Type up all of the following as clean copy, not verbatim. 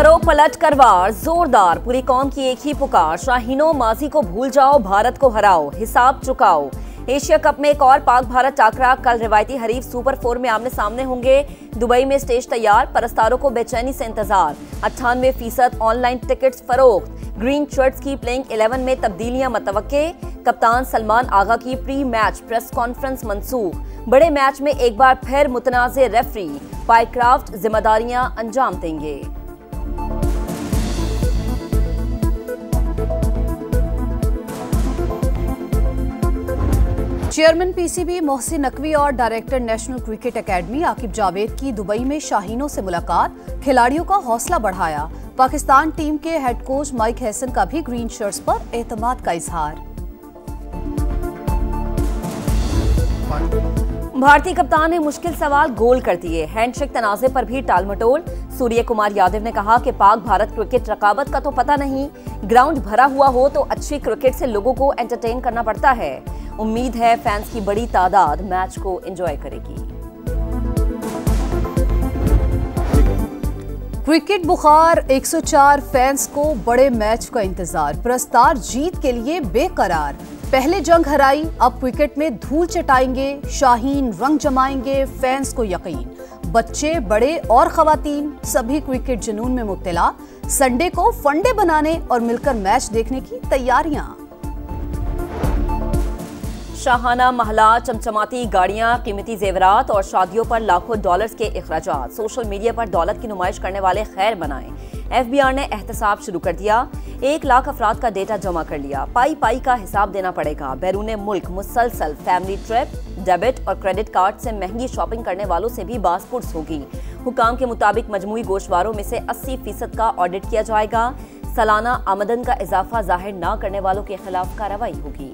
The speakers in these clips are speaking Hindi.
करो पलट कर वार, जोरदार, पूरी कौम की एक ही पुकार। शाहीनों, माजी को भूल जाओ, भारत को हराओ, हिसाब चुकाओ। एशिया कप में एक और पाक भारत टाकरा। कल रिवायती हरीफ सुपर 4 में आमने सामने होंगे। दुबई में स्टेज तैयार, परस्तारों को बेचैनी से इंतजार। 98% ऑनलाइन टिकट्स फरोख्त। ग्रीन शर्ट्स की प्लेइंग 11 में तब्दीलियां मतवक्के। कप्तान सलमान आगा की प्री मैच प्रेस कॉन्फ्रेंस मंसूख। बड़े मैच में एक बार फिर मुतनाज़े रेफरी पाइक्राफ्ट जिम्मेदारियां अंजाम देंगे। चेयरमैन पीसीबी मोहसिन नकवी और director national cricket academy Aqib Javed की दुबई में शाहीनों से मुलाकात। खिलाड़ियों का हौसला बढ़ाया। पाकिस्तान टीम के हेड कोच माइक हैसन का भी ग्रीन शर्ट्स पर एतमाद का इजहार। भारतीय कप्तान ने मुश्किल सवाल गोल कर दिए। हैंडशेक तनाजे पर भी टालमटोल। सूर्य कुमार यादव ने कहा कि पाक भारत क्रिकेट रकाबत का तो पता नहीं, ग्राउंड भरा हुआ हो तो अच्छी क्रिकेट से लोगों को एंटरटेन करना पड़ता है। उम्मीद है फैंस की बड़ी तादाद मैच को एंजॉय करेगी। क्रिकेट बुखार 104 फैंस को बड़े मैच का इंतजार। प्रस्तार जीत के लिए बेकरार। पहले जंग हराई, अब क्रिकेट में धूल चटाएंगे। शाहीन रंग जमाएंगे, फैंस को यकीन। बच्चे, बड़े और खवातीन सभी क्रिकेट जुनून में मुब्तला। संडे को फंडे बनाने और मिलकर मैच देखने की तैयारियां। शाहाना महला, चमचमाती गाड़ियां, कीमती जेवरात और शादियों पर लाखों डॉलर्स के इखराजात। सोशल मीडिया पर दौलत की नुमाइश करने वाले खैर बनाएं। एफबीआर ने एहतसाब शुरू कर दिया। 1 लाख अफराद का डेटा जमा कर लिया। पाई पाई का हिसाब देना पड़ेगा। बैरून मुल्क मुसलसल फैमिली ट्रिप, डेबिट और क्रेडिट कार्ड से महंगी शॉपिंग करने वालों से भी बासपुर्स होगी। हुकाम के मुताबिक मजमूई गोशवारों में से 80% का ऑडिट किया जाएगा। सालाना आमदन का इजाफा जाहिर न करने वालों के खिलाफ कार्रवाई होगी।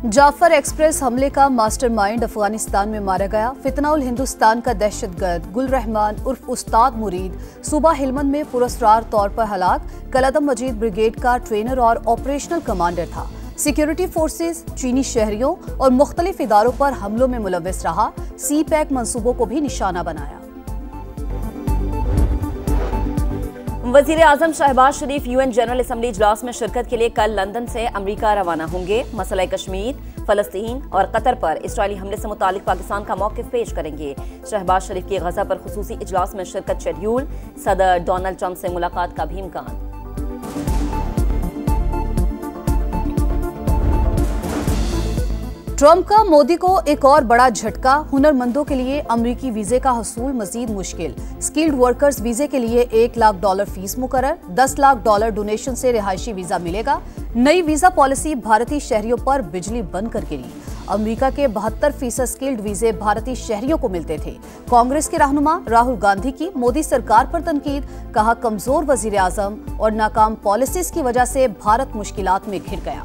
जाफर एक्सप्रेस हमले का मास्टरमाइंड अफगानिस्तान में मारा गया। फितना उल हिंदुस्तान का दहशतगर्द गुल रहमान उर्फ उस्ताद मुरीद सूबा हिलमंद में पुरस्कार तौर पर हलाक। कलदम मजीद ब्रिगेड का ट्रेनर और ऑपरेशनल कमांडर था। सिक्योरिटी फोर्सेस चीनी शहरियों और मुख्तलिफ इदारों पर हमलों में मुलव्वस रहा। सी पैक मंसूबों को भी निशाना बनाया। वजीर आजम शहबाज शरीफ यूएन जनरल असम्बली इजलास में शिरकत के लिए कल लंदन से अमरीका रवाना होंगे। मसला कश्मीर, फलस्तीन और कतर पर इसराइली हमले से मुतालिक पाकिस्तान का मौक़िफ़ पेश करेंगे। शहबाज शरीफ की गज़ा पर खुसूसी इजलास में शिरकत शेड्यूल। सदर डोनाल्ड ट्रंप से मुलाकात का भी इम्कान। ट्रंप का मोदी को एक और बड़ा झटका। हुनरमंदों के लिए अमरीकी वीजे का हसूल मजीद मुश्किल। स्किल्ड वर्कर्स वीजे के लिए $1 लाख फीस मुकर्रर। $10 लाख डोनेशन से रिहायशी वीजा मिलेगा। नई वीजा पॉलिसी भारतीय शहरियों पर बिजली बंद कर गिरी। अमरीका के 72% स्किल्ड वीजे भारतीय शहरियों को मिलते थे। कांग्रेस के रहनुमा राहुल गांधी की मोदी सरकार पर तनकीद। कहा कमजोर वजीर आजम और नाकाम पॉलिसीज की वजह से भारत मुश्किलात में घिर गया।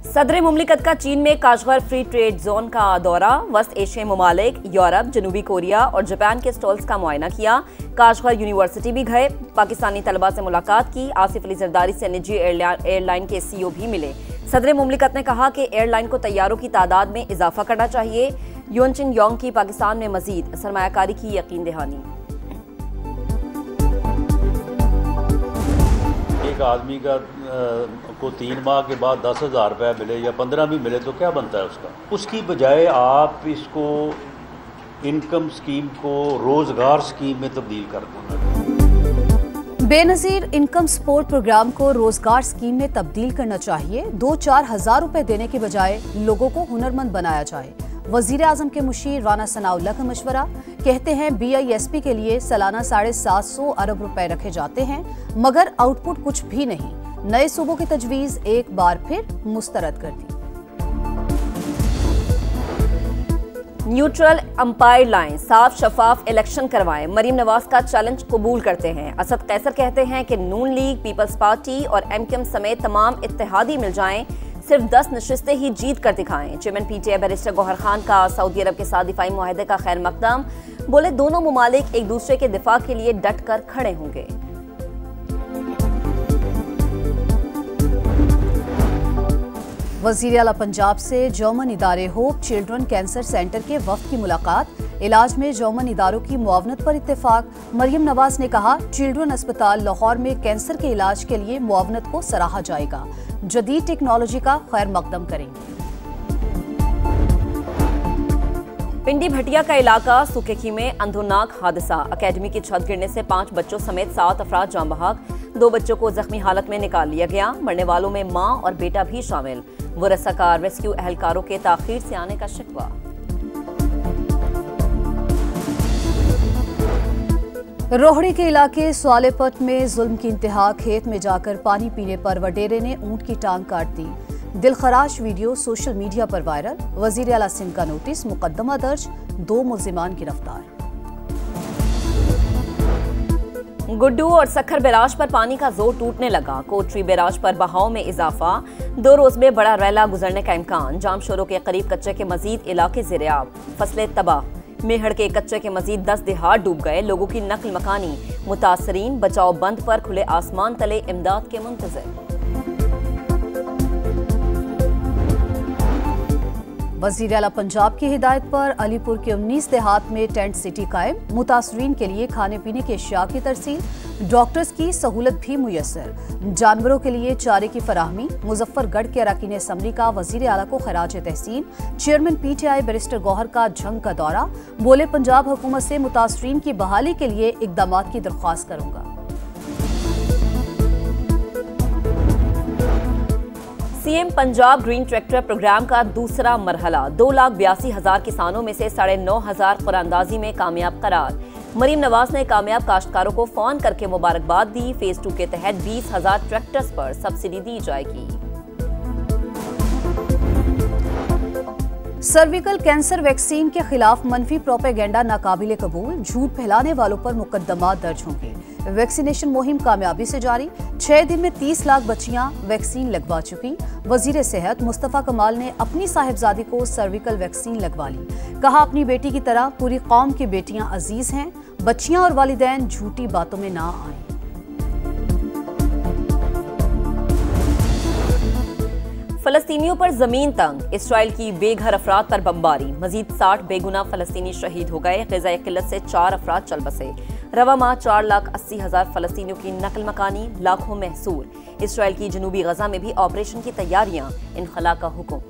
सदर मुमलिकत का चीन में काशगर फ्री ट्रेड जोन का दौरा। वस्त एशियाई ममालिक, यूरोप, जनूबी कोरिया और जापान के स्टॉल्स का मुआयना किया। काशगर यूनिवर्सिटी भी गए। पाकिस्तानी तलबा से मुलाकात की। आसिफ अली जरदारी से निजी एयरलाइन के CEO भी मिले। सदर मुमलिकत ने कहा कि एयरलाइन को तैयारों की तादाद में इजाफा करना चाहिए। यूनचिन योंग की पाकिस्तान में मजीद सरमायाकारी की यकीन दहानी। एक आदमी का को 3 माह के बाद 10,000 रुपये मिले या 15 भी मिले तो क्या बनता है उसका? उसकी बजाय आप इसको इनकम स्कीम को रोजगार स्कीम में तब्दील कर दें। बेनजीर इनकम सपोर्ट प्रोग्राम को रोजगार स्कीम में तब्दील करना चाहिए। 2-4 हज़ार रुपए देने के बजाय लोगों को हुनरमंद बनाया जाए। वजीर आजम के मुशीर राना सनाउल्लाह का मशवरा। कहते हैं BISP के लिए सालाना 750 अरब रुपए रखे जाते हैं मगर आउटपुट कुछ भी नहीं। नए सूबों की तजवीज एक बार फिर मुस्तरद कर दी। न्यूट्रल अंपायर लाइन, साफ शफाफ इलेक्शन करवाएं। मरीम नवाज का चैलेंज कबूल करते हैं। असद कैसर कहते हैं कि नून लीग, पीपल्स पार्टी और MKM समेत तमाम इत्तेहादी मिल जाएं, सिर्फ 10 नशिस्तें ही जीत कर दिखाएं। Chairman PTI barrister Gohar Khan का सऊदी अरब के साथ दिफाई मुआहदे का खैर मकदम। बोले दोनों मुमालिक एक दूसरे के दिफा के लिए डट कर खड़े होंगे। वज़ीर आला पंजाब से जर्मन इदारे होप चिल्ड्रन कैंसर सेंटर के वफ्द की मुलाकात। इलाज में जर्मन इदारों की मुआवनत पर इत्तेफाक। मरियम नवाज ने कहा, चिल्ड्रन अस्पताल लाहौर में कैंसर के इलाज के लिए मुआवनत को सराहा जाएगा। जदीद टेक्नोलॉजी का खैर मकदम करेंगे। पिंडी भटिया का इलाका सुकेखी में अंधोनाक हादसा। अकेडमी की छत गिरने से 5 बच्चों समेत 7 अफराद जान बहक। 2 बच्चों को जख्मी हालत में निकाल लिया गया। मरने वालों में मां और बेटा भी शामिल। वरसाकार रेस्क्यू एहलकारों के ताखीर से आने का शिकवा। रोहड़ी के इलाके स्वालेपट में जुल्म की इंतहा। खेत में जाकर पानी पीने पर वडेरे ने ऊंट की टांग काट दी। दिलखराश वीडियो सोशल मीडिया पर वायरल। वजीर आला सिंध का नोटिस, मुकदमा दर्ज, 2 मुल्जिमान गिरफ्तार। गुड्डू और सखर बैराज पर पानी का जोर टूटने लगा। कोटरी बैराज पर बहाव में इजाफा। 2 रोज में बड़ा रैला गुजरने का इम्कान। जामशोरों के करीब कच्चे के मजीद इलाके ज़ेर-ए-आब। फसलें तबाह। मेहड़ के कच्चे के मजीद 10 देहात डूब गए। लोगों की नकल मकानी। मुतासरीन बचाव बंद पर खुले आसमान तले इमदाद के मुंतज़िर। वज़ीर आला पंजाब की हिदायत पर अलीपुर के 19 देहात में टेंट सिटी कायम। मुतासरीन के लिए खाने पीने की अशिया की तरसील। डॉक्टर्स की सहूलत भी मुयस्सर। जानवरों के लिए चारे की फराहमी। मुजफ्फरगढ़ के अरकान असम्बली का वज़ीर आला को खराज तहसीन। चेयरमैन PTI बैरिस्टर गौहर का झंग का दौरा। बोले, पंजाब हुकूमत से मुतासरीन की बहाली के लिए इकदामात की दरख्वास्त करूंगा। CM Punjab green tractor program का दूसरा मरहला। 2,82,000 किसानों में से 9,500 कुरानंदाजी में कामयाब करार। मरीम नवाज ने कामयाब काश्तकारों को फोन करके मुबारकबाद दी। फेज 2 के तहत 20,000 ट्रैक्टर्स पर सब्सिडी दी जाएगी। सर्विकल कैंसर वैक्सीन के खिलाफ मनफी प्रोपेगेंडा नाकाबिले कबूल। झूठ फैलाने वालों पर मुकदमा दर्ज होंगे। वैक्सीनेशन मुहिम कामयाबी से जारी। 6 दिन में 30 लाख बच्चियां वैक्सीन लगवा चुकी। वजीर सेहत मुस्तफा कमाल ने अपनी साहिबजादी को सर्विकल वैक्सीन लगवा ली। कहा, अपनी बेटी की तरह पूरी कौम की बेटियां अजीज हैं। बच्चियां और वालिदैन झूठी बातों में ना आएं। फलस्तीनियों पर जमीन तंग। इसराइल की बेघर अफराद पर बमबारी। मजीद 60 बेगुना फलस्तीनी शहीद हो गए। ग़िज़ाई किल्लत से 4 अफराद चल बसे। रवा माह 4,80,000 फलस्तीनियों की नकल मकानी। लाखों महसूर। इसराइल की जनूबी गजा में भी ऑपरेशन की तैयारियां। इनखला का हुक्म।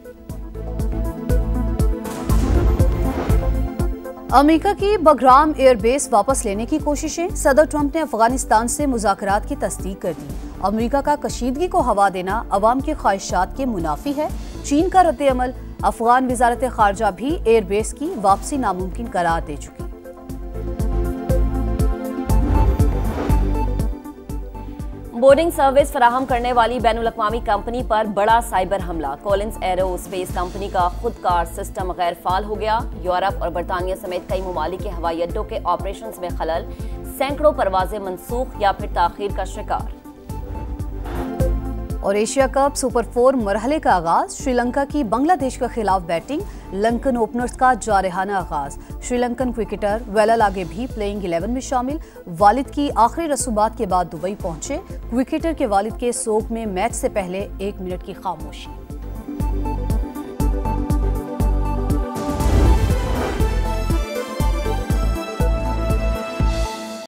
अमेरिका की बगराम एयरबेस वापस लेने की कोशिशें। सदर ट्रंप ने अफगानिस्तान से मुज़ाकरात की तस्दीक कर दी। अमेरिका का कशीदगी को हवा देना अवाम की ख्वाहिशात के मुनाफी है। चीन का रद्द-ए-अमल। अफगान वजारत खारजा भी एयरबेस की वापसी नामुमकिन करार दे चुकी। बोर्डिंग सर्विस फराहम करने वाली बैनुल-अक़वामी कंपनी पर बड़ा साइबर हमला। कॉलिंस एरो स्पेस कंपनी का खुदकार सिस्टम गैर फाल हो गया। यूरोप और बरतानिया समेत कई ममालिक के हवाई अड्डों के ऑपरेशंस में खलल। सैकड़ों परवाजें मनसूख या फिर ताखीर का शिकार। और एशिया कप सुपर 4 मरहले का आगाज। श्रीलंका की बांग्लादेश के खिलाफ बैटिंग। लंकन ओपनर्स का जारहाना आगाज। श्रीलंकन क्रिकेटर वेलल आगे भी प्लेइंग 11 में शामिल। वालिद की आखिरी रसूबात के बाद दुबई पहुंचे। क्रिकेटर के वालिद के सोग में मैच से पहले 1 मिनट की खामोशी।